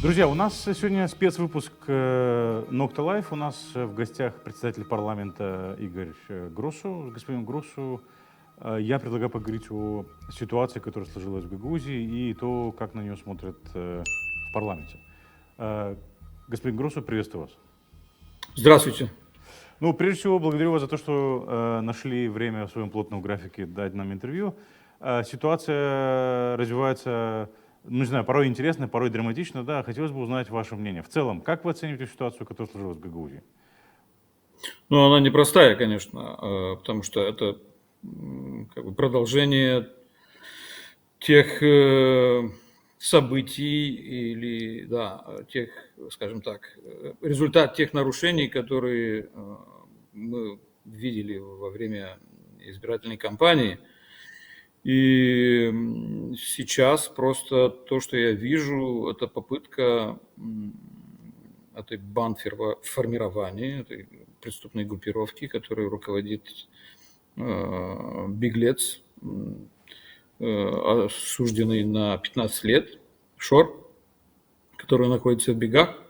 Друзья, у нас сегодня спецвыпуск Nocta Live. У нас в гостях председатель парламента Игорь Гросу. Господин Гросу, я предлагаю поговорить о ситуации, которая сложилась в Гагаузии, и то, как на нее смотрят в парламенте. Э, Господин Гросу, приветствую вас. Здравствуйте. Ну, прежде всего, благодарю вас за то, что нашли время в своем плотном графике дать нам интервью. Ситуация развивается, ну, не знаю, порой интересно, порой драматично, да. Хотелось бы узнать ваше мнение. В целом, как вы оцениваете ситуацию, которая сложилась в Гагаузии? Ну, она непростая, конечно, потому что это как бы продолжение тех событий или, да, тех, скажем так, результат тех нарушений, которые мы видели во время избирательной кампании. И сейчас просто то, что я вижу, это попытка этой бандформирования, этой преступной группировки, которой руководит беглец, осужденный на 15 лет, Шор, который находится в бегах,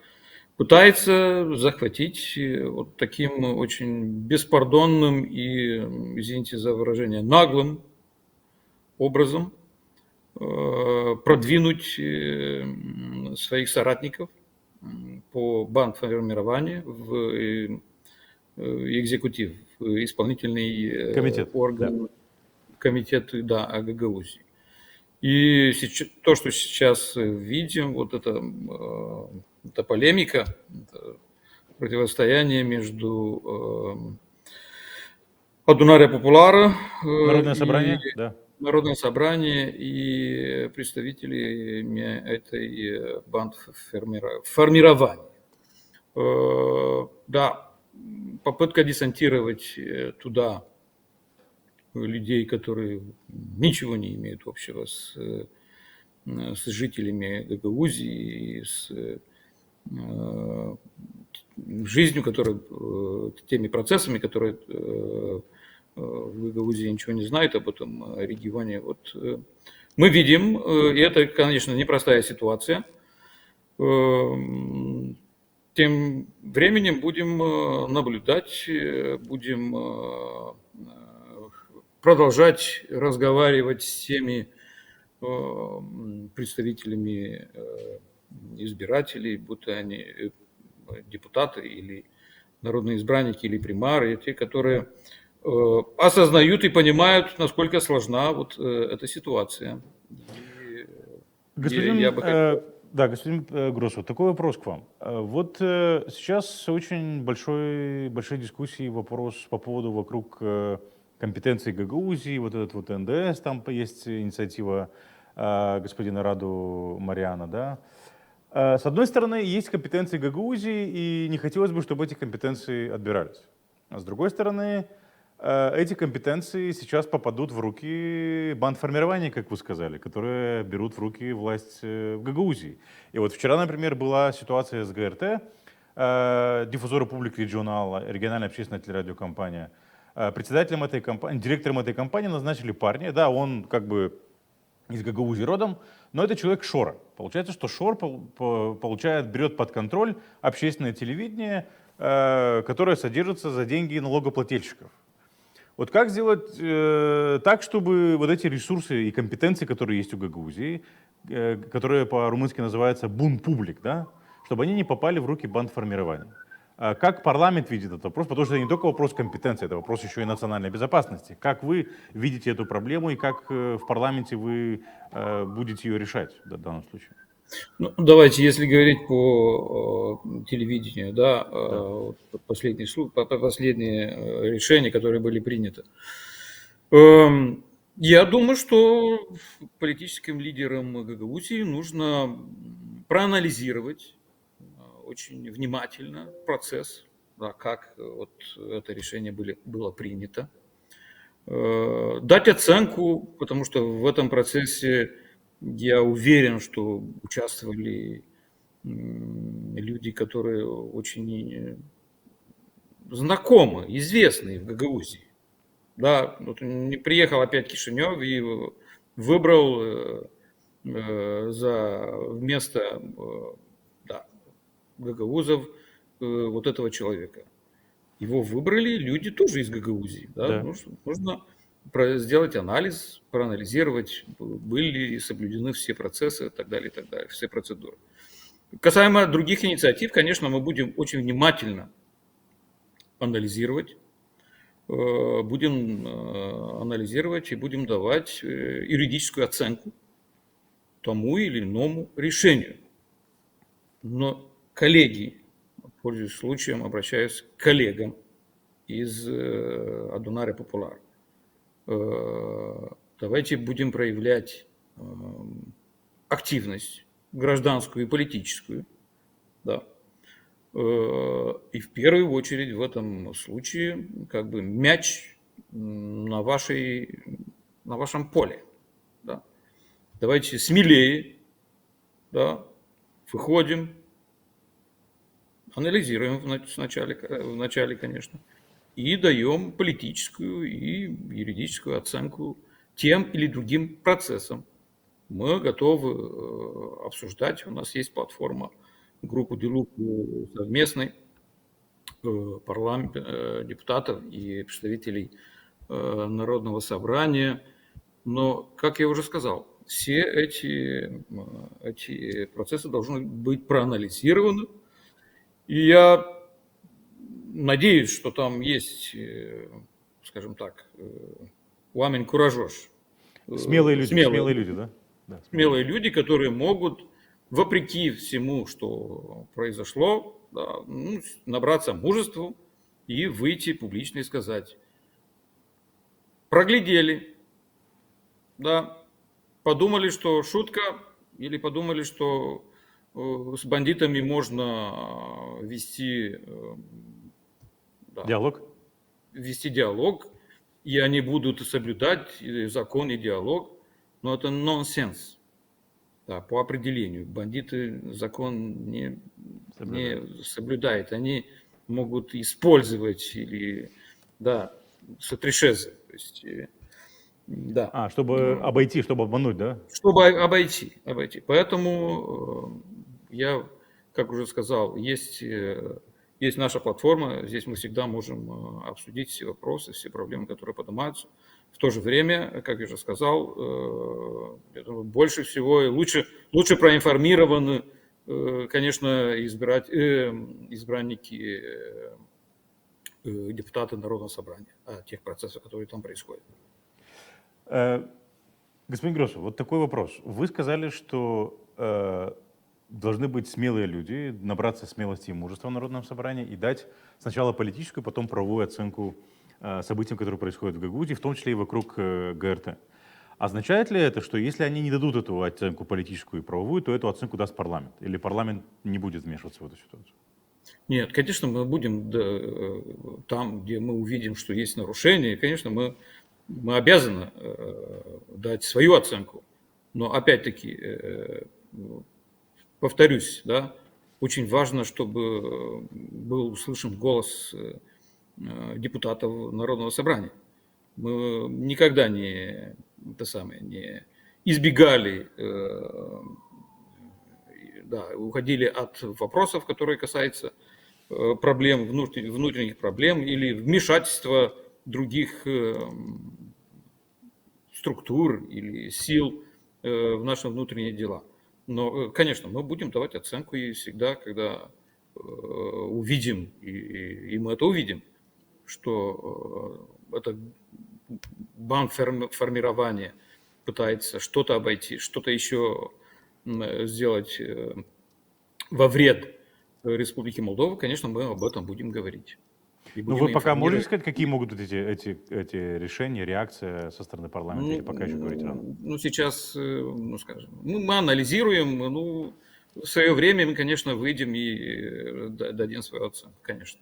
пытается захватить вот таким очень беспардонным и, извините за выражение, наглым образом продвинуть своих соратников по бандформированию в экзекутив, в исполнительный Комитет, да. орган комитет, да, Гагаузии. И то, что сейчас видим, вот эта полемика, это противостояние между Адунария Популара Народное и собрание, да. Народное собрание и представителями этой бандформирования. Да, попытка десантировать туда людей, которые ничего не имеют общего с жителями Гагаузии, с жизнью, теми процессами, которые в Гагаузии ничего не знают об этом регионе. Вот мы видим, и это, конечно, непростая ситуация. Тем временем будем наблюдать, будем продолжать разговаривать с теми представителями избирателей, будто они депутаты или народные избранники или примары, те, которые осознают и понимают, насколько сложна вот эта ситуация. Я бы хотел... Да, господин Гросс, вот такой вопрос к вам. Вот сейчас очень большие дискуссии, вопрос по поводу вокруг компетенции Гагаузии, вот этот вот НДС, там есть инициатива господина Раду Мариана, да. С одной стороны, есть компетенции Гагаузии, и не хотелось бы, чтобы эти компетенции отбирались. А с другой стороны, эти компетенции сейчас попадут в руки бандформирования, как вы сказали, которые берут в руки власть в Гагаузии. И вот вчера, например, была ситуация с ГРТ, диффузор Публик Регионал, региональная общественная телерадиокомпания. Председателем этой компании, директором этой компании назначили парня. Да, он как бы из Гагаузии родом, но это человек Шора. Получается, что Шор берет под контроль общественное телевидение, которое содержится за деньги налогоплательщиков. Вот как сделать так, чтобы вот эти ресурсы и компетенции, которые есть у Гагаузии, которые по-румынски называются бун публик, да, чтобы они не попали в руки бандформирования? Как парламент видит этот вопрос? Потому что это не только вопрос компетенции, это вопрос еще и национальной безопасности. Как вы видите эту проблему и как в парламенте вы будете ее решать в данном случае? Ну, давайте, если говорить по телевидению, да, Да. последние решения, которые были приняты. Я думаю, что политическим лидерам Гагаузии нужно проанализировать очень внимательно процесс, да, как вот это решение было принято, дать оценку, потому что в этом процессе я уверен, что участвовали люди, которые очень знакомы, известные в Гагаузии. Да, вот не приехал опять Кишинев и выбрал вместо гагаузов вот этого человека. Его выбрали люди тоже из Гагаузии. Да? Да. Ну, нужно сделать анализ, проанализировать, были ли соблюдены все процессы и так далее, все процедуры. Касаемо других инициатив, конечно, мы будем очень внимательно анализировать, и будем давать юридическую оценку тому или иному решению. Но, коллеги, пользуясь случаем, обращаюсь к коллегам из Адунare Популяр. Давайте будем проявлять активность гражданскую и политическую, да. И в первую очередь в этом случае как бы мяч на вашем поле, да. Давайте смелее, да, выходим, анализируем вначале, конечно, и даем политическую и юридическую оценку тем или другим процессам. Мы готовы обсуждать, у нас есть платформа группы Делук совместной депутатов и представителей Народного собрания. Но, как я уже сказал, все эти процессы должны быть проанализированы. И я надеюсь, что там есть, скажем так, уамень куражош. Смелые люди, да? Да, Смелые люди, которые могут, вопреки всему, что произошло, да, набраться мужества и выйти публично и сказать: проглядели, да, подумали, что шутка, или подумали, что с бандитами можно вести Диалог? диалог, и они будут соблюдать закон и диалог, но это нонсенс. Да, по определению. Бандиты закон не соблюдают. Они могут использовать или, да, сотрешезы. То есть, да. Чтобы обойти, чтобы обмануть, да? Чтобы обойти. Поэтому я, как уже сказал, есть наша платформа, здесь мы всегда можем обсудить все вопросы, все проблемы, которые поднимаются. В то же время, как я уже сказал, я думаю, больше всего и лучше проинформированы, конечно, избранники, депутаты Народного собрания о тех процессах, которые там происходят. Господин Гросу, вот такой вопрос. Вы сказали, что должны быть смелые люди, набраться смелости и мужества в Народном собрании и дать сначала политическую, потом правовую оценку событиям, которые происходят в Гагаузии, в том числе и вокруг ГРТ. Означает ли это, что если они не дадут эту оценку политическую и правовую, то эту оценку даст парламент? Или парламент не будет вмешиваться в эту ситуацию? Нет, конечно, мы будем там, где мы увидим, что есть нарушение, конечно, мы обязаны дать свою оценку. Но опять-таки, повторюсь, да, очень важно, чтобы был услышан голос депутатов Народного собрания. Мы никогда не избегали, уходили от вопросов, которые касаются проблем, внутренних проблем или вмешательства других структур или сил в наши внутренние дела. Но, конечно, мы будем давать оценку и всегда, когда увидим, и мы это увидим, что это бандформирование пытается что-то обойти, что-то еще сделать во вред Республики Молдова, конечно, мы об этом будем говорить. Ну, вы пока можете сказать, какие могут быть эти решения, реакция со стороны парламента, или пока еще говорить рано? Ну, сейчас, скажем, мы анализируем, в свое время мы, конечно, выйдем и дадим свою оценку, конечно.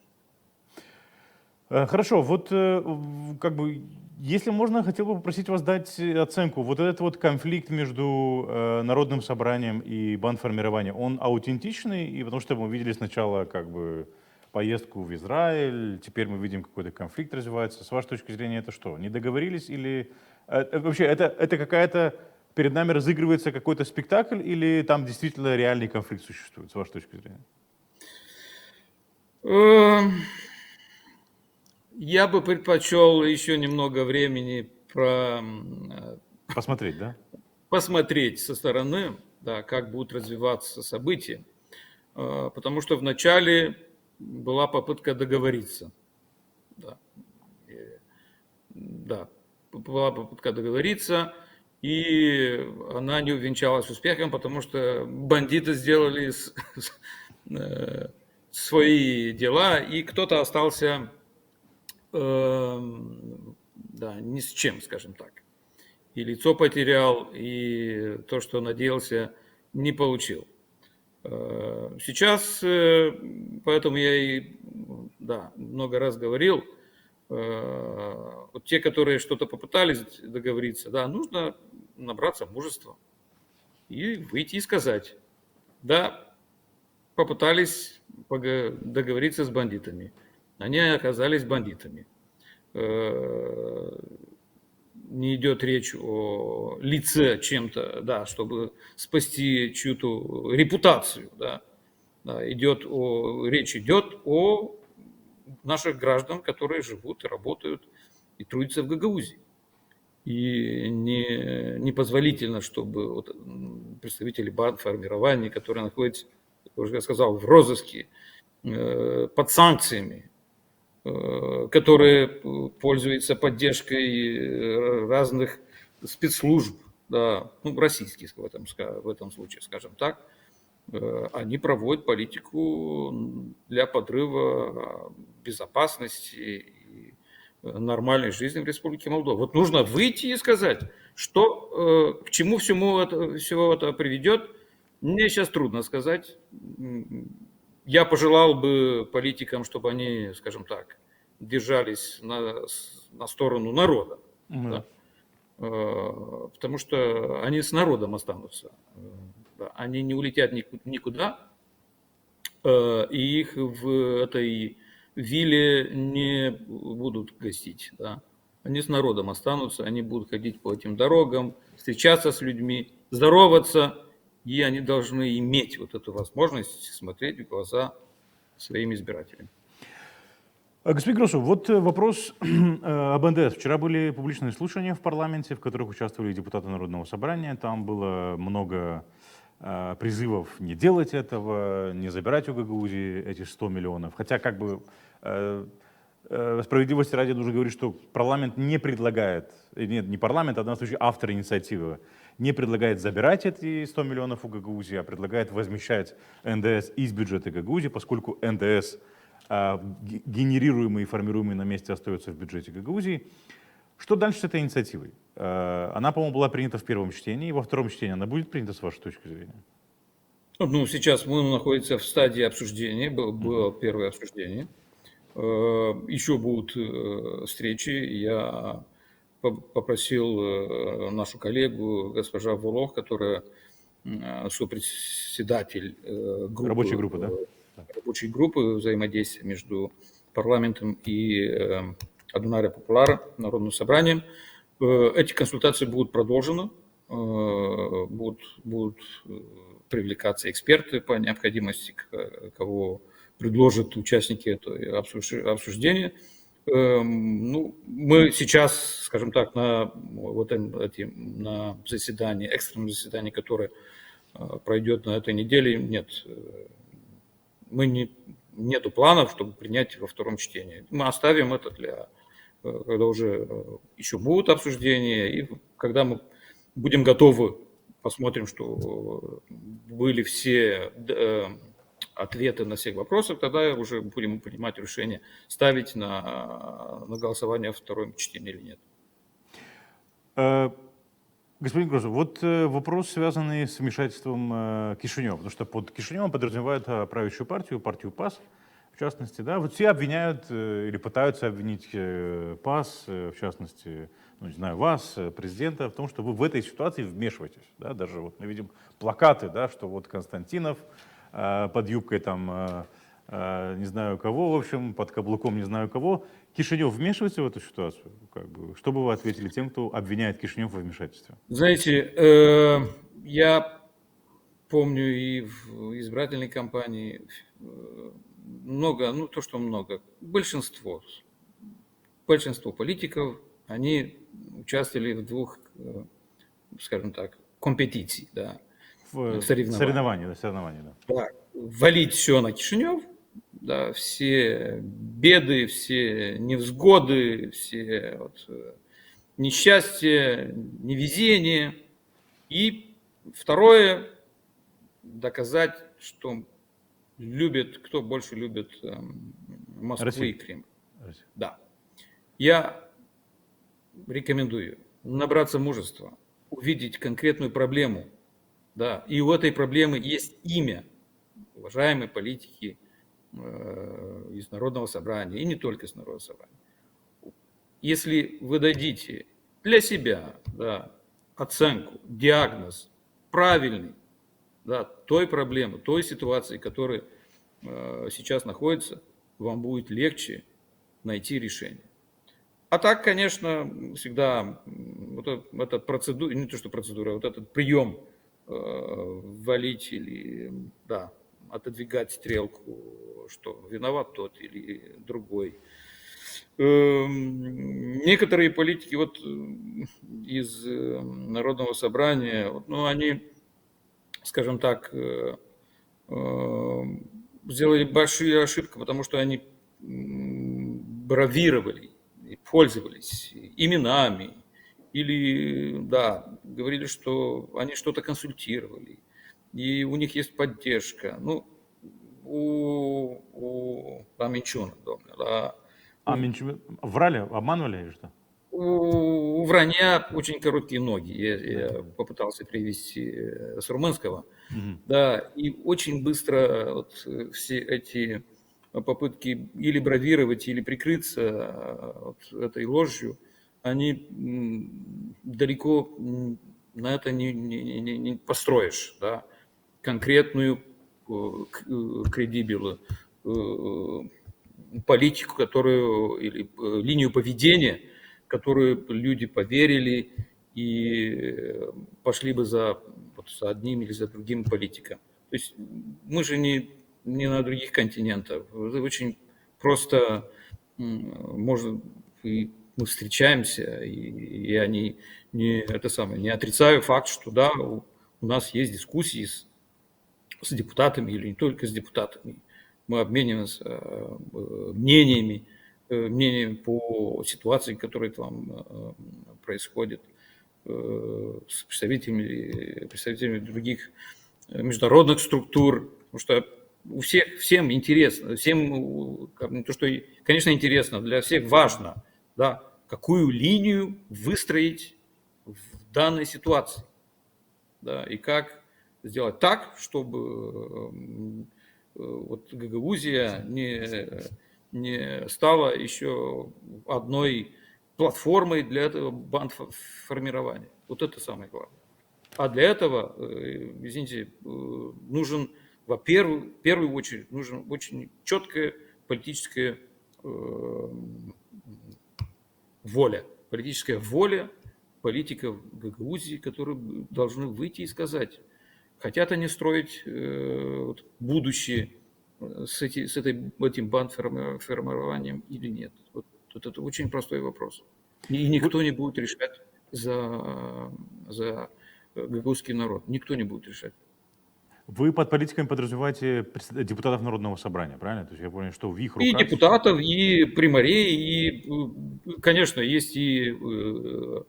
Хорошо, вот как бы, если можно, хотел бы попросить вас дать оценку. Вот этот вот конфликт между Народным собранием и бандформированием, он аутентичный? И потому что мы видели сначала как бы поездку в Израиль, теперь мы видим какой-то конфликт развивается. С вашей точки зрения это что? Не договорились или... вообще, это какая-то... Перед нами разыгрывается какой-то спектакль или там действительно реальный конфликт существует, с вашей точки зрения? Э, Я бы предпочел еще немного времени Посмотреть, да? посмотреть со стороны, да, как будут развиваться события. Потому что вначале была попытка договориться. Да, да, была попытка договориться, и она не увенчалась успехом, потому что бандиты сделали э, свои дела, и кто-то остался да, ни с чем, скажем так. И лицо потерял, и то, что надеялся, не получил. Сейчас, поэтому я и да, много раз говорил, вот те, которые что-то попытались договориться, да, нужно набраться мужества и выйти и сказать, да, попытались договориться с бандитами, они оказались бандитами. Не идет речь о лице чем-то, да, чтобы спасти чью-то репутацию, да. Да, речь идет о наших граждан, которые живут и работают и трудятся в Гагаузии. И непозволительно, чтобы вот представители бандформирований, которые находятся, как уже я сказал, в розыске, под санкциями, которые пользуются поддержкой разных спецслужб, да, ну, российских в этом случае, скажем так, они проводят политику для подрыва безопасности и нормальной жизни в Республике Молдова. Вот нужно выйти и сказать, что, к чему всего это приведет. Мне сейчас трудно сказать. Я пожелал бы политикам, чтобы они, скажем так, держались на сторону народа. Да? Потому что они с народом останутся. Да? Они не улетят никуда, и их в этой вилле не будут гостить. Да? Они с народом останутся, они будут ходить по этим дорогам, встречаться с людьми, здороваться, и они должны иметь вот эту возможность смотреть в глаза своим избирателям. Господин Гросу, вот вопрос об НДС. Вчера были публичные слушания в парламенте, в которых участвовали депутаты Народного собрания. Там было много призывов не делать этого, не забирать у Гагаузии эти 100 миллионов. Хотя, как бы, справедливости ради нужно говорить, что парламент не предлагает, нет, не парламент, а в данном случае автор инициативы, не предлагает забирать эти 100 миллионов у Гагаузии, а предлагает возмещать НДС из бюджета Гагаузии, поскольку НДС, генерируемый и формируемый на месте, остается в бюджете Гагаузии. Что дальше с этой инициативой? Она, по-моему, была принята в первом чтении. Во втором чтении она будет принята, с вашей точки зрения? Ну, сейчас мы находимся в стадии обсуждения. Было первое обсуждение. Еще будут встречи. Я попросил нашу коллегу, госпожа Волох, которая сопредседатель Рабочей группы, да? Рабочей группы взаимодействия между парламентом и Адунария Популара, Народным собранием. Эти консультации будут продолжены, будут привлекаться эксперты по необходимости, кого предложат участники этого обсуждения. Ну, мы сейчас, скажем так, на заседании, экстренном заседании, которое пройдет на этой неделе, нету планов, чтобы принять во втором чтении. Мы оставим это когда уже еще будут обсуждения, и когда мы будем готовы, посмотрим, что были все ответы на все вопросы, тогда уже будем принимать решение, ставить на голосование в втором чтении или нет. Господин Грозов, вот вопрос, связанный с вмешательством Кишинева, потому что под Кишиневым подразумевают правящую партию ПАС, в частности, да, вот все обвиняют или пытаются обвинить ПАС, в частности, ну, не знаю, вас, президента, в том, что вы в этой ситуации вмешиваетесь, да, даже вот мы видим плакаты, да, что вот Константинов под юбкой там, не знаю кого, в общем, под каблуком не знаю кого. Кишинев вмешивается в эту ситуацию? Как бы, что бы вы ответили тем, кто обвиняет Кишинев во вмешательстве? Знаете, я помню и в избирательной кампании много, ну то, что много, большинство политиков, они участвовали в двух, скажем так, компетиций, да, соревнований. Соревнования, да. Да, валить все на Кишинев, да, все беды, все невзгоды, все вот, несчастья, невезение. И второе, доказать, что кто больше любит Москву и Россия. Кремль. Россия. Да. Я рекомендую набраться мужества, увидеть конкретную проблему, да, и у этой проблемы есть имя, уважаемые политики из Народного собрания, и не только из Народного собрания. Если вы дадите для себя, да, оценку, диагноз правильный, да, той проблемы, той ситуации, которая сейчас находится, вам будет легче найти решение. А так, конечно, всегда вот эта процедура, не то что процедура, вот этот прием валить или, да, отодвигать стрелку, что виноват тот или другой. Некоторые политики вот из Народного собрания, ну, они, скажем так, сделали большую ошибку, потому что они бравировали и пользовались именами или, да, говорили, что они что-то консультировали, и у них есть поддержка. Ну, у Минчуна, да, А врали, обманывали или что? у вранья очень короткие ноги. Я Да. попытался привести с румынского. Мгм. Да, и очень быстро вот все эти попытки или бравировать, или прикрыться вот этой ложью, они далеко на это не построишь, да, конкретную кредибилу политику, которую или линию поведения, которую люди поверили и пошли бы вот, за одним или за другим политиком. То есть мы же не на других континентах. Очень просто можно и мы встречаемся, и я не отрицаю факт, что да, у нас есть дискуссии с депутатами или не только с депутатами. Мы обмениваемся мнениями по ситуации, которая там происходит с представителями других международных структур, потому что всем интересно, не то, что, конечно, интересно, для всех важно, да, какую линию выстроить в данной ситуации, да, и как сделать так, чтобы вот Гагаузия не стала еще одной платформой для этого бандформирования. Вот это самое главное. А для этого, извините, нужен, в первую очередь, нужен очень четкая политическая воля. Политическая воля политиков Гагаузии, которые должны выйти и сказать, хотят они строить будущее с этим бандформированием или нет. Вот это очень простой вопрос. И никто не будет решать за гагаузский народ. Никто не будет решать. Вы под политиками подразумеваете депутатов Народного собрания, правильно? То есть я понял, что в их И руках сейчас... депутатов, и примарей, и, конечно, есть и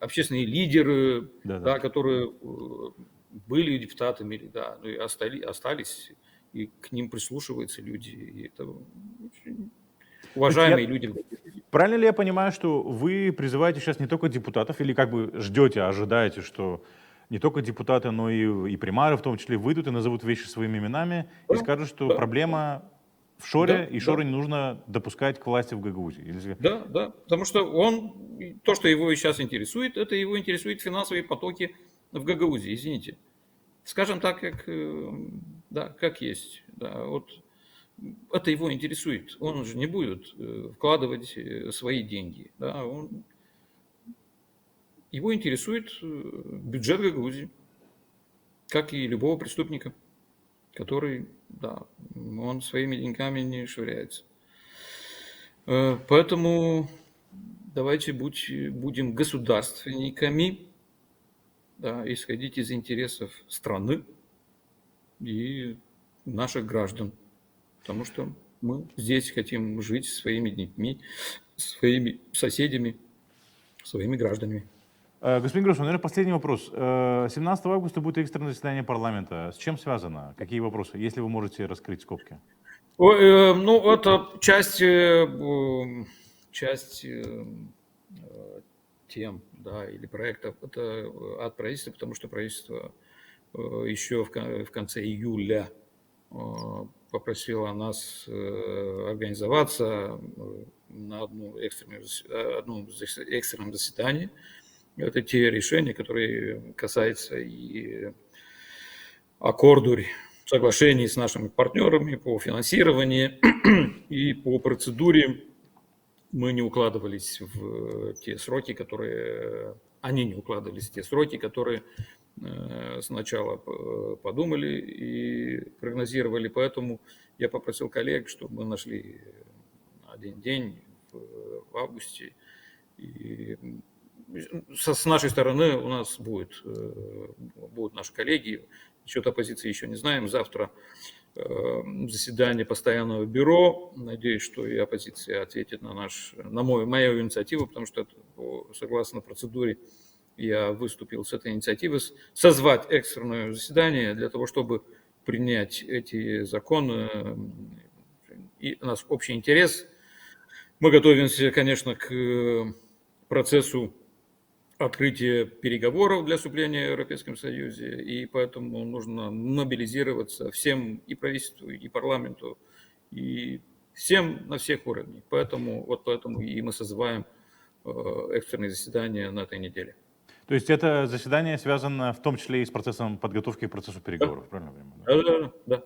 общественные лидеры, Да-да. да, которые были депутатами, или, да, ну и остались, и к ним прислушиваются люди. И это очень То есть я... уважаемые люди. Правильно ли я понимаю, что вы призываете сейчас не только депутатов, или как бы ждете, ожидаете, что не только депутаты, но и примары в том числе выйдут и назовут вещи своими именами и Да, скажут, что да, проблема в Шоре, да, и да. Шоры не нужно допускать к власти в Гагаузии? Да, да, потому что то, что его сейчас интересует, это его интересует финансовые потоки в Гагаузии, извините. Скажем так, как есть. Да, вот это его интересует. Он же не будет вкладывать свои деньги. Да, его интересует бюджет Гагаузии, как и любого преступника, который да, он своими деньгами не швыряется. Поэтому давайте будем государственниками, да, исходить из интересов страны и наших граждан, потому что мы здесь хотим жить со своими детьми, своими соседями, своими гражданами. Господин Гросу, наверное, последний вопрос. 17 августа будет экстренное заседание парламента. С чем связано? Какие вопросы, если вы можете раскрыть скобки? Ну, это часть тем, да, или проектов. Это от правительства, потому что правительство еще в конце июля попросило нас организоваться на одном экстренном заседании. Это те решения, которые касаются и аккорду соглашений с нашими партнерами по финансированию и по процедуре. Мы не укладывались в те сроки, они не укладывались в те сроки, которые сначала подумали и прогнозировали. Поэтому я попросил коллег, чтобы мы нашли один день в августе. И с нашей стороны у нас будут наши коллеги. Насчет оппозиции еще не знаем. Завтра заседание постоянного бюро. Надеюсь, что и оппозиция ответит на мою инициативу, потому что согласно процедуре я выступил с этой инициативой созвать экстренное заседание для того, чтобы принять эти законы. И у нас общий интерес. Мы готовимся, конечно, к процессу открытия переговоров для вступления в Европейском Союзе, и поэтому нужно мобилизироваться всем, и правительству, и парламенту, и всем на всех уровнях. Поэтому и мы созываем экстренные заседания на этой неделе. То есть это заседание связано в том числе и с процессом подготовки к процессу переговоров, правильно я понимаю? Да.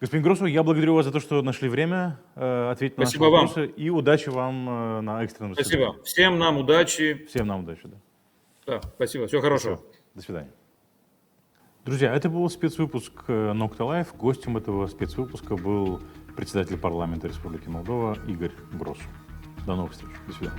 Господин Гросу, я благодарю вас за то, что нашли время ответить на наши Спасибо вам. вопросы, и удачи вам на экстренном заседании. Спасибо. Всем нам удачи. Всем нам удачи. Да. Да, спасибо. Всего хорошего. Всё. До свидания. Друзья, это был спецвыпуск Nokta Live. Гостем этого спецвыпуска был председатель парламента Республики Молдова Игорь Гросу. До новых встреч. До свидания.